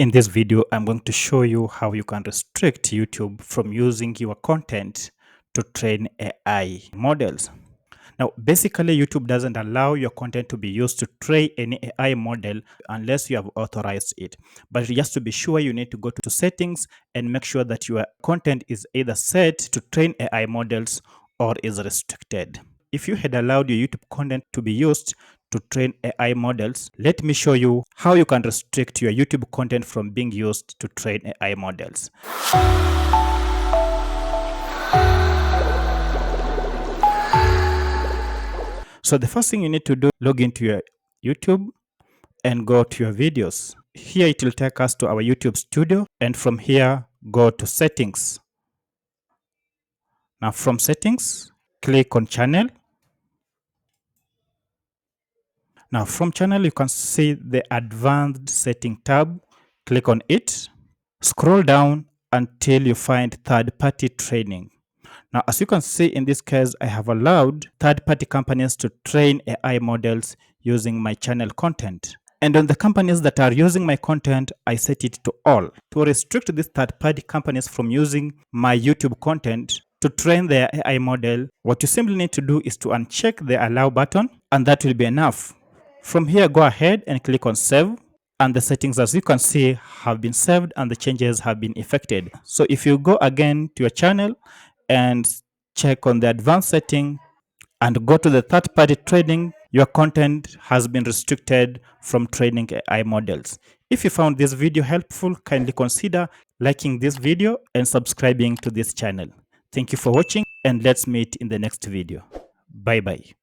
In this video, I'm going to show you how you can restrict YouTube from using your content to train AI models. Now, basically, YouTube doesn't allow your content to be used to train any AI model unless you have authorized it. But just to be sure, you need to go to settings and make sure that your content is either set to train AI models or is restricted. If you had allowed your YouTube content to be used to train AI models, let me show you how you can restrict your YouTube content from being used to train AI models. So the first thing you need to do, log into your YouTube and go to your videos. Here it will take us to our YouTube studio, and from here go to settings. Now from settings, click on channel. Now from channel, you can see the advanced setting tab. Click on it. Scroll down until you find third-party training. Now, as you can see in this case, I have allowed third-party companies to train AI models using my channel content. And on the companies that are using my content, I set it to all. To restrict these third-party companies from using my YouTube content to train their AI model, what you simply need to do is to uncheck the allow button, and that will be enough. From here, go ahead and click on save. And the settings, as you can see, have been saved and the changes have been effected. So if you go again to your channel and check on the advanced setting and go to the third-party training, your content has been restricted from training AI models. If you found this video helpful, kindly consider liking this video and subscribing to this channel. Thank you for watching, and let's meet in the next video. Bye-bye.